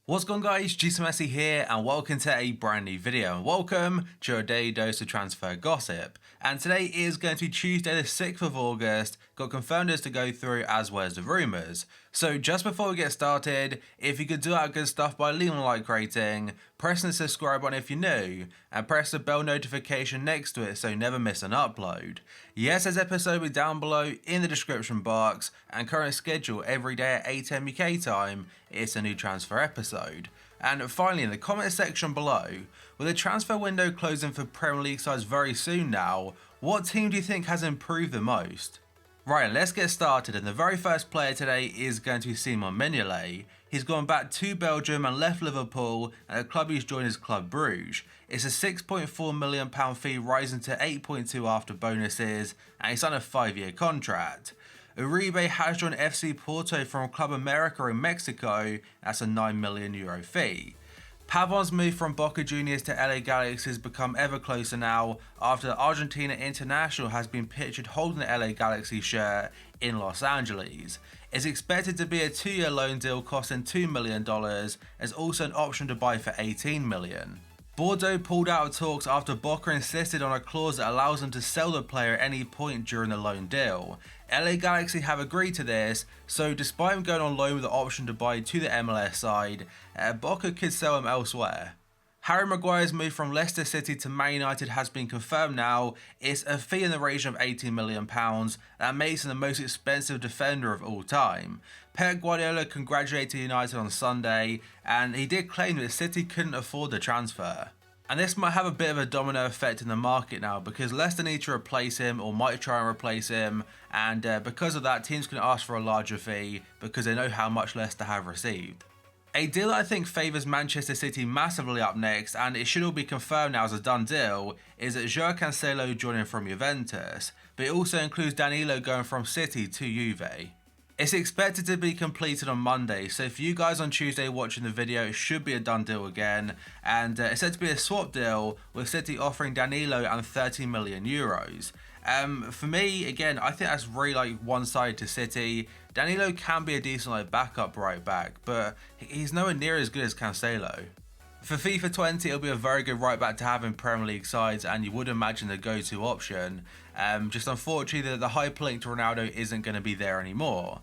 What's going on, guys? GCMessy here and welcome to a brand new video, and welcome to your daily dose of transfer gossip. And today is going to be Tuesday the 6th of August, got confirmed to go through as well as the rumours. So just before we get started, if you could do that good stuff by leaving a like rating, pressing the subscribe button if you're new, and press the bell notification next to it so you never miss an upload. Yes, there's episode will be down below in the description box, and current schedule every day at 8 AM UK time, it's a new transfer episode. And finally, in the comment section below, with the transfer window closing for Premier League sides very soon now, what team do you think has improved the most? Right, let's get started, and the very first player today is going to be Simon Mignolet. He's gone back to Belgium and left Liverpool, and the club he's joined is Club Bruges. It's a £6.4 million fee rising to 8.2 after bonuses, and he's on a 5-year contract. Uribe has joined FC Porto from Club America in Mexico. That's a €9 million fee. Pavon's move from Boca Juniors to LA Galaxy has become ever closer now after the Argentina international has been pictured holding the LA Galaxy shirt in Los Angeles. It's expected to be a 2-year loan deal costing $2 million, as also an option to buy for $18 million. Bordeaux pulled out of talks after Boca insisted on a clause that allows them to sell the player at any point during the loan deal. LA Galaxy have agreed to this, so despite him going on loan with the option to buy to the MLS side, Boca could sell him elsewhere. Harry Maguire's move from Leicester City to Man United has been confirmed now. It's a fee in the region of £18 million that makes him the most expensive defender of all time. Pep Guardiola congratulated United on Sunday, and he did claim that City couldn't afford the transfer. And this might have a bit of a domino effect in the market now, because Leicester need to replace him or might try and replace him, and because of that, teams can ask for a larger fee because they know how much Leicester have received. A deal that I think favours Manchester City massively up next, and it should all be confirmed now as a done deal, is that JOAO CANCELO joining from Juventus, but it also includes Danilo going from City to Juve. It's expected to be completed on Monday, so for you guys on Tuesday watching the video, it should be a done deal again, and it's said to be a swap deal with City offering Danilo and €30 million. For me, again, I think that's really one-sided to City. Danilo can be a decent backup right back, but he's nowhere near as good as Cancelo. For FIFA 20, it'll be a very good right back to have in Premier League sides, and you would imagine the go-to option. Just unfortunately, the hyperlink to Ronaldo isn't going to be there anymore.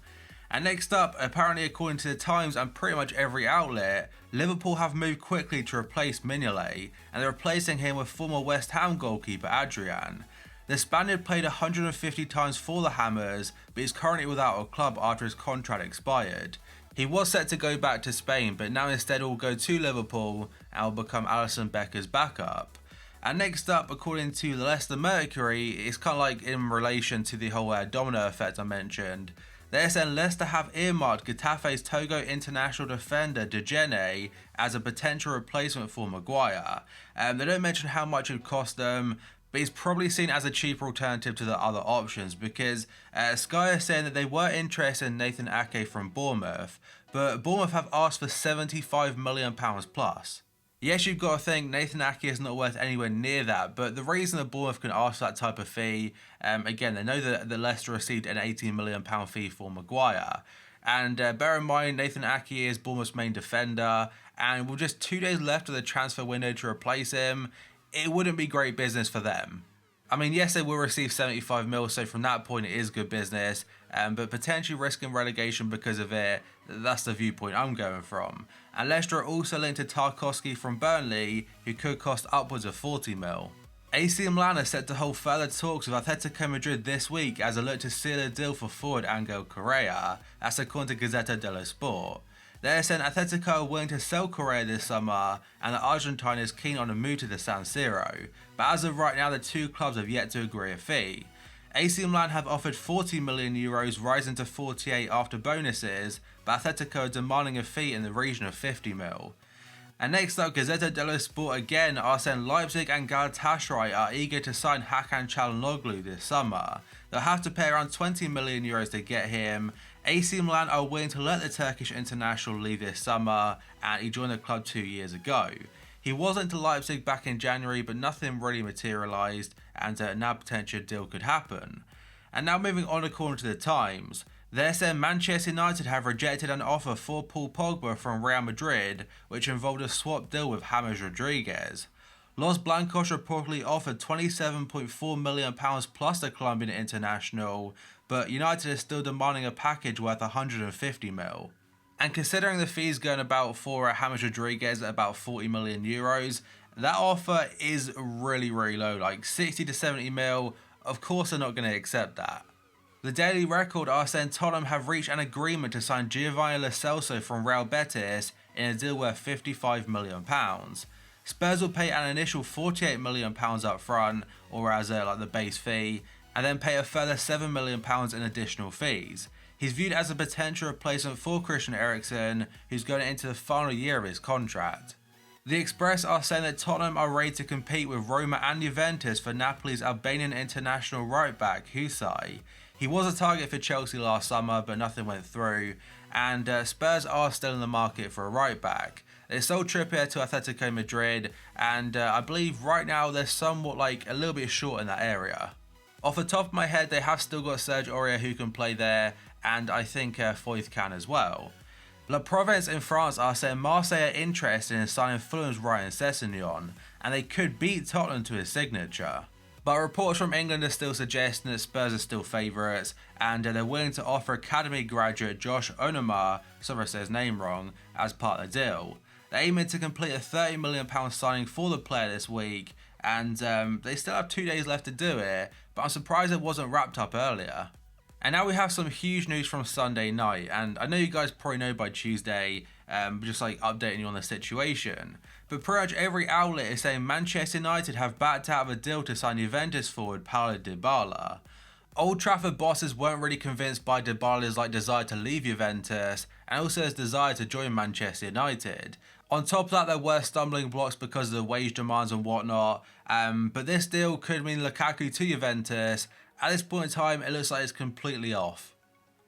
And next up, apparently according to the Times and pretty much every outlet, Liverpool have moved quickly to replace Mignolet, and they're replacing him with former West Ham goalkeeper Adrian. The Spaniard played 150 times for the Hammers, but is currently without a club after his contract expired. He was set to go back to Spain, but now instead will go to Liverpool and will become Alisson Becker's backup. And next up, according to the Leicester Mercury, it's kind of in relation to the whole domino effect I mentioned. They're saying Leicester have earmarked Getafe's Togo international defender Dejene as a potential replacement for Maguire. They don't mention how much it would cost them, but he's probably seen as a cheaper alternative to the other options, because Sky is saying that they were interested in Nathan Ake from Bournemouth, but Bournemouth have asked for £75 million plus. Yes, you've got to think Nathan Ake is not worth anywhere near that, but the reason that Bournemouth can ask for that type of fee, again, they know that Leicester received an £18 million fee for Maguire. And bear in mind, Nathan Ake is Bournemouth's main defender, and with just 2 days left of the transfer window to replace him, it wouldn't be great business for them. I mean, yes, they will receive 75 mil, so from that point it is good business, but potentially risking relegation because of it, that's the viewpoint I'm going from. And Leicester are also linked to Tarkowski from Burnley, who could cost upwards of 40 mil. AC Milan are set to hold further talks with Atletico Madrid this week as they look to seal a deal for forward Angel Correa, that's according to Gazzetta dello Sport. They're saying Atletico are willing to sell Correa this summer, and the Argentine is keen on a move to the San Siro, but as of right now the two clubs have yet to agree a fee. AC Milan have offered €40 million, rising to 48 after bonuses, but Atletico are demanding a fee in the region of 50 mil. And next up, Gazzetta dello Sport again are saying Leipzig and Galatasaray are eager to sign Hakan Çalhanoğlu this summer. They'll have to pay around €20 million to get him. AC Milan are willing to let the Turkish international leave this summer, and he joined the club 2 years ago. He was into Leipzig back in January, but nothing really materialised, and now a potential deal could happen. And now moving on according to the Times, They're saying Manchester United have rejected an offer for Paul Pogba from Real Madrid, which involved a swap deal with James Rodriguez. Los Blancos reportedly offered £27.4 million plus the Colombian international, but United is still demanding a package worth €150 million. And considering the fees going about for James Rodriguez at about €40 million, that offer is really low, like 60 to 70 mil. Of course they're not going to accept that. The Daily Record are saying Tottenham have reached an agreement to sign Giovanni Lo Celso from Real Betis in a deal worth £55 million. Spurs will pay an initial £48 million up front, or as like the base fee, and then pay a further £7 million in additional fees. He's viewed as a potential replacement for Christian Eriksen, who's going into the final year of his contract. The Express are saying that Tottenham are ready to compete with Roma and Juventus for Napoli's Albanian international right-back, Husay. He was a target for Chelsea last summer, but nothing went through, and Spurs are still in the market for a right-back. They sold Trippier to Atletico Madrid, and I believe right now they're somewhat like a little bit short in that area. Off the top of my head, they have still got Serge Aurier who can play there, and I think Foyth can as well. La Provence in France are saying Marseille are interested in signing Fulham's Ryan Sessegnon, and they could beat Tottenham to his signature. But reports from England are still suggesting that Spurs are still favourites, and they're willing to offer academy graduate Josh Onoma, sorry I said his name wrong, as part of the deal. They're aiming to complete a £30 million signing for the player this week, and they still have 2 days left to do it, but I'm surprised it wasn't wrapped up earlier. And now we have some huge news from Sunday night, and I know you guys probably know by Tuesday, just like updating you on the situation. But pretty much every outlet is saying Manchester United have backed out of a deal to sign Juventus forward Paulo Dybala. Old Trafford bosses weren't really convinced by Dybala's desire to leave Juventus, and also his desire to join Manchester United. On top of that, there were stumbling blocks because of the wage demands and whatnot, but this deal could mean Lukaku to Juventus. At this point in time, it looks like it's completely off.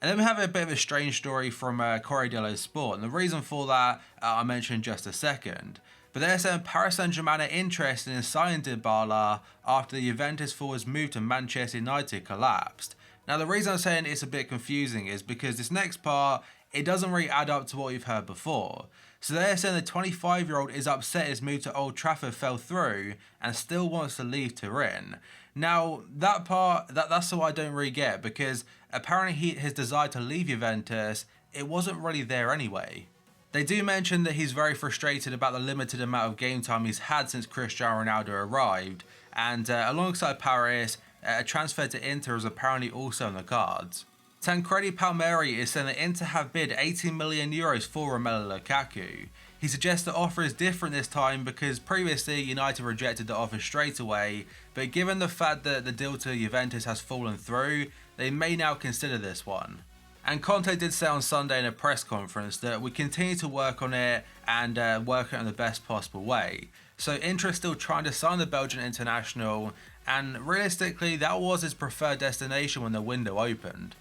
And then we have a bit of a strange story from Corriere dello Sport, and the reason for that I'll mention in just a second. But they're saying Paris Saint-Germain are interested in signing Dybala after the Juventus forward's move to Manchester United collapsed. Now the reason I'm saying it's a bit confusing is because this next part, it doesn't really add up to what you've heard before. So they're saying the 25-year-old is upset his move to Old Trafford fell through and still wants to leave Turin. Now, that part, that's what I don't really get, because apparently his desire to leave Juventus, it wasn't really there anyway. They do mention that he's very frustrated about the limited amount of game time he's had since Cristiano Ronaldo arrived, and alongside Paris, a transfer to Inter is apparently also on the cards. Tancredi Palmieri is saying that Inter have bid €18 million for Romelu Lukaku. He suggests the offer is different this time because previously United rejected the offer straight away, but given the fact that the deal to Juventus has fallen through, they may now consider this one. And Conte did say on Sunday in a press conference that we continue to work on it and work it in the best possible way. So Inter is still trying to sign the Belgian international, and realistically that was his preferred destination when the window opened.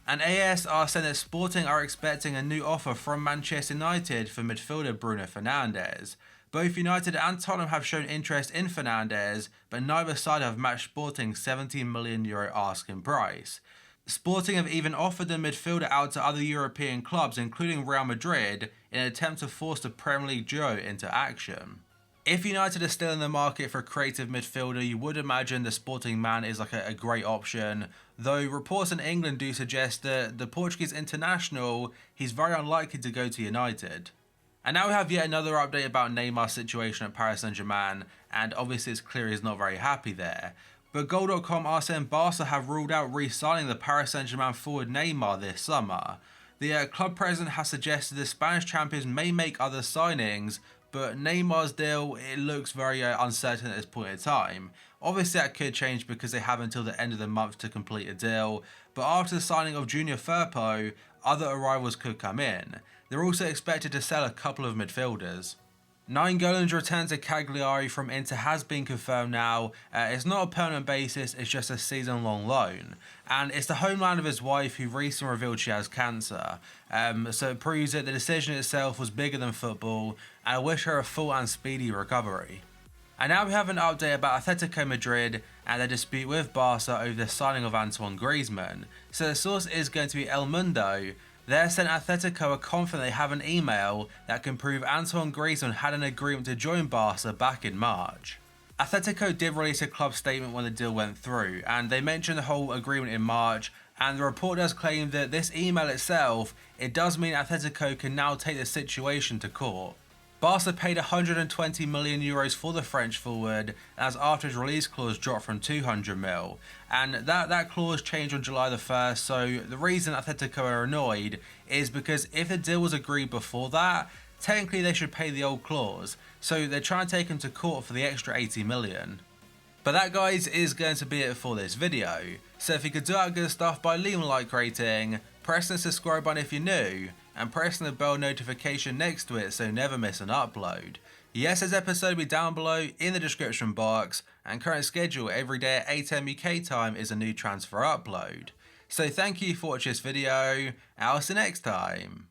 And AS are saying that Sporting are expecting a new offer from Manchester United for midfielder Bruno Fernandes. Both United and Tottenham have shown interest in Fernandes, but neither side have matched Sporting's €17 million asking price. Sporting have even offered the midfielder out to other European clubs, including Real Madrid, in an attempt to force the Premier League duo into action. If United are still in the market for a creative midfielder, you would imagine the Sporting man is a great option, though reports in England do suggest that the Portuguese international, he's very unlikely to go to United. And now we have yet another update about Neymar's situation at Paris Saint-Germain, and obviously it's clear he's not very happy there. But Goal.com are saying Barca have ruled out re-signing the Paris Saint-Germain forward Neymar this summer. The club president has suggested the Spanish champions may make other signings, but Neymar's deal, it looks very uncertain at this point in time. Obviously that could change because they have until the end of the month to complete a deal, but after the signing of Junior Firpo, other arrivals could come in. They're also expected to sell a couple of midfielders. Nainggolan's return to Cagliari from Inter has been confirmed now. It's not a permanent basis, it's just a season-long loan. And it's the homeland of his wife who recently revealed she has cancer. So it proves that the decision itself was bigger than football, and I wish her a full and speedy recovery. And now we have an update about Atletico Madrid and their dispute with Barca over the signing of Antoine Griezmann. So the source is going to be El Mundo. They're saying Atletico are confident they have an email that can prove Antoine Griezmann had an agreement to join Barca back in March. Atletico did release a club statement when the deal went through, and they mentioned the whole agreement in March, and the report does claim that this email itself, it does mean Atletico can now take the situation to court. Barca paid €120 million for the French forward as after his release clause dropped from 200 mil, and that clause changed on July the 1st, so the reason Atletico are annoyed is because if the deal was agreed before that, technically they should pay the old clause, so they're trying to take him to court for the extra 80 million. But that, guys, is going to be it for this video. So if you could do that good stuff by leaving a like rating, pressing the subscribe button if you're new, and pressing the bell notification next to it so you never miss an upload. Yes, this episode will be down below in the description box, and current schedule every day at 8 AM UK time is a new transfer upload. So thank you for watching this video, and I'll see you next time.